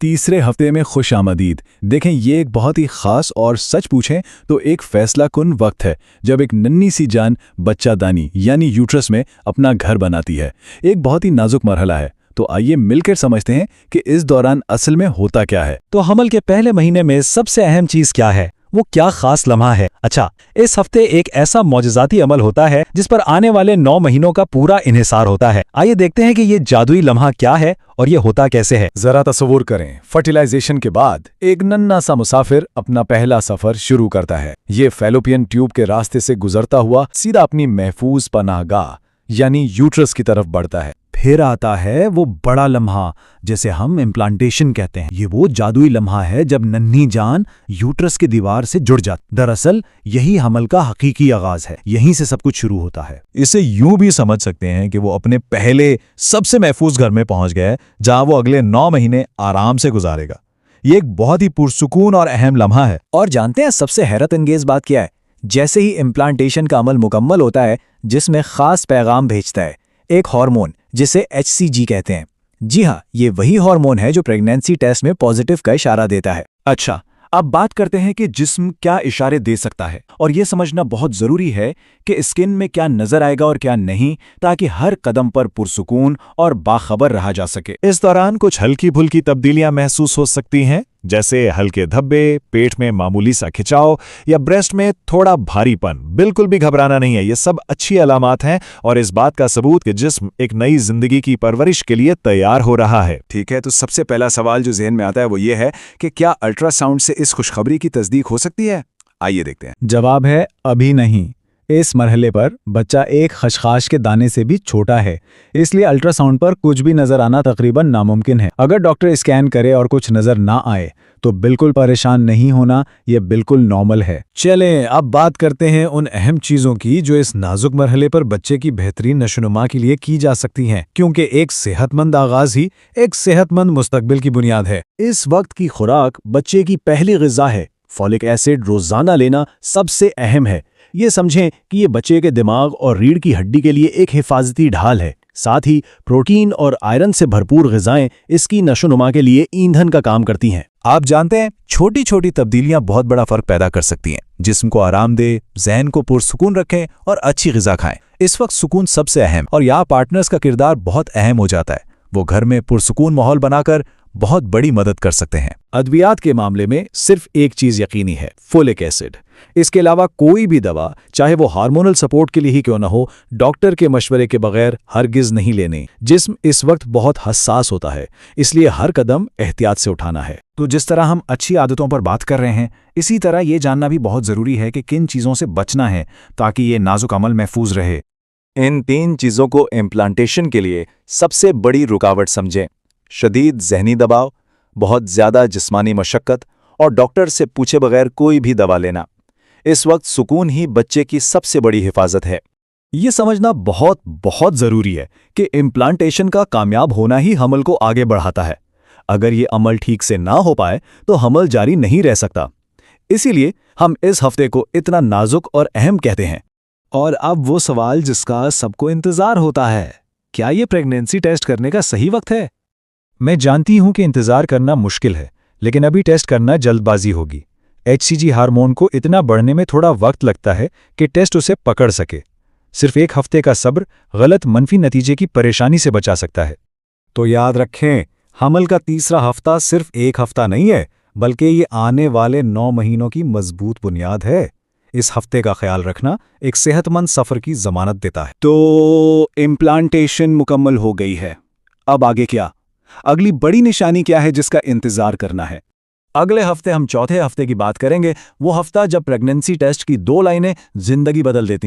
तीसरे हफ्ते में खुश आमदीद। देखें, ये एक बहुत ही खास और सच पूछें तो एक फैसला कुन वक्त है जब एक नन्ही सी जान बच्चादानी यानी यूट्रस में अपना घर बनाती है। एक बहुत ही नाजुक मरहला है। तो आइए मिलकर समझते हैं कि इस दौरान असल में होता क्या है। तो हमल के पहले महीने में सबसे अहम चीज क्या है, वो क्या खास लम्हा है? अच्छा, इस हफ्ते एक ऐसा मौजज़ाती अमल होता है जिस पर आने वाले 9 महीनों का पूरा इन्हिसार होता है। आइए देखते हैं कि ये जादुई लम्हा क्या है और ये होता कैसे है। जरा तस्वुर करें, फर्टिलाइजेशन के बाद एक नन्हा सा मुसाफिर अपना पहला सफर शुरू करता है। ये फैलोपियन ट्यूब के रास्ते से गुजरता हुआ सीधा अपनी महफूज पनाहगाह यानी यूट्रस की तरफ बढ़ता है। फिर आता है वो बड़ा लम्हा जिसे हम इम्प्लांटेशन कहते हैं। ये वो जादुई लम्हा है जब नन्ही जान यूट्रस की दीवार से जुड़ जाती। दरअसल यही हमल का हकीकी आगाज है, यहीं से सब कुछ शुरू होता है। इसे यूं भी समझ सकते हैं कि वो अपने पहले सबसे महफूज घर में पहुंच गया है जहां वो अगले 9 महीने आराम से गुजारेगा। ये एक बहुत ही पुरसुकून और अहम लम्हा है। और जानते हैं सबसे हैरत अंगेज बात क्या है? जैसे ही इम्प्लांटेशन का अमल मुकम्मल होता है, जिसमें खास पैगाम भेजता है एक हार्मोन जिसे HCG कहते हैं। जी हाँ, ये वही हार्मोन है जो प्रेगनेंसी टेस्ट में पॉजिटिव का इशारा देता है। अच्छा, अब बात करते हैं कि जिस्म क्या इशारे दे सकता है, और यह समझना बहुत जरूरी है कि स्किन में क्या नजर आएगा और क्या नहीं, ताकि हर कदम पर पुरसुकून और बाखबर रहा जा सके। इस दौरान कुछ हल्की फुल्की तब्दीलियां महसूस हो सकती हैं, जैसे हल्के धब्बे, पेट में मामूली सा खिंचाव या ब्रेस्ट में थोड़ा भारीपन। बिल्कुल भी घबराना नहीं है, ये सब अच्छी अलामात हैं और इस बात का सबूत कि जिस्म एक नई जिंदगी की परवरिश के लिए तैयार हो रहा है। ठीक है, तो सबसे पहला सवाल जो ज़हन में आता है वो ये है कि क्या अल्ट्रासाउंड से इस खुशखबरी की तस्दीक हो सकती है? आइए देखते हैं। जवाब है अभी नहीं। इस मरहले पर बच्चा एक खशखाश के दाने से भी छोटा है, इसलिए अल्ट्रासाउंड पर कुछ भी नजर आना तकरीबन नामुमकिन है। अगर डॉक्टर स्कैन करे और कुछ नजर ना आए तो बिल्कुल परेशान नहीं होना, यह बिल्कुल नॉर्मल है। चलें अब बात करते हैं उन अहम चीजों की जो इस नाजुक मरहले पर बच्चे की बेहतरीन नशोनुमा के लिए की जा सकती हैं, क्योंकि एक सेहतमंद आगाज ही एक सेहतमंद मुस्तकबिल की बुनियाद है। इस वक्त की खुराक बच्चे की पहली ग़िज़ा है। फॉलिक एसिड रोजाना लेना सबसे अहम है। ये समझें कि ये बच्चे के दिमाग और रीढ़ की हड्डी के लिए एक हिफाजती ढाल है। साथ ही प्रोटीन और आयरन से भरपूर ग़िज़ाएं इसकी नशोनुमा के लिए ईंधन का काम करती हैं। आप जानते हैं, छोटी छोटी तब्दीलियां बहुत बड़ा फर्क पैदा कर सकती हैं। जिस्म को आराम दे, ज़हन को पुरसुकून रखें और अच्छी ग़िज़ा खाएं। इस वक्त सुकून सबसे अहम, और यहाँ पार्टनर्स का किरदार बहुत अहम हो जाता है। वो घर में पुरसुकून माहौल बनाकर बहुत बड़ी मदद कर सकते हैं। अद्वियात के मामले में सिर्फ एक चीज यकीनी है, फोलिक एसिड। इसके अलावा कोई भी दवा, चाहे वो हार्मोनल सपोर्ट के लिए ही क्यों न हो, डॉक्टर के मशवरे के बगैर हरगिज नहीं लेने। जिस्म इस वक्त बहुत हसास होता है, इसलिए हर कदम एहतियात से उठाना है। तो जिस तरह हम अच्छी आदतों पर बात कर रहे हैं, इसी तरह ये जानना भी बहुत जरूरी है कि किन चीजों से बचना है ताकि ये नाजुक अमल महफूज रहे। इन 3 चीजों को इम्प्लांटेशन के लिए सबसे बड़ी रुकावट समझें: शदीद ज़हनी दबाव, बहुत ज़्यादा जिस्मानी मशक्क़त और डॉक्टर से पूछे बगैर कोई भी दवा लेना। इस वक्त सुकून ही बच्चे की सबसे बड़ी हिफाजत है। ये समझना बहुत बहुत ज़रूरी है कि इम्प्लांटेशन का कामयाब होना ही हमल को आगे बढ़ाता है। अगर ये अमल ठीक से ना हो पाए तो हमल जारी नहीं रह सकता। इसीलिए हम इस हफ्ते को इतना नाजुक और अहम कहते हैं। और अब वो सवाल जिसका सबको इंतजार होता है, क्या ये प्रेगनेंसी टेस्ट करने का सही वक्त है? मैं जानती हूं कि इंतजार करना मुश्किल है, लेकिन अभी टेस्ट करना जल्दबाजी होगी। HCG हार्मोन को इतना बढ़ने में थोड़ा वक्त लगता है कि टेस्ट उसे पकड़ सके। सिर्फ 1 हफ्ते का सब्र गलत मनफी नतीजे की परेशानी से बचा सकता है। तो याद रखें, हमल का तीसरा हफ्ता सिर्फ 1 हफ्ता नहीं है, बल्कि ये आने वाले 9 महीनों की मजबूत बुनियाद है। इस हफ्ते का ख्याल रखना एक सेहतमंद सफर की जमानत देता है। तो इम्प्लांटेशन मुकम्मल हो गई है, अब आगे क्या? अगली बड़ी निशानी क्या है जिसका इंतजार करना है? अगले हफ्ते हम चौथे हफ्ते की बात करेंगे, वो हफ्ता जब प्रेगनेंसी टेस्ट की 2 लाइनें जिंदगी बदल देती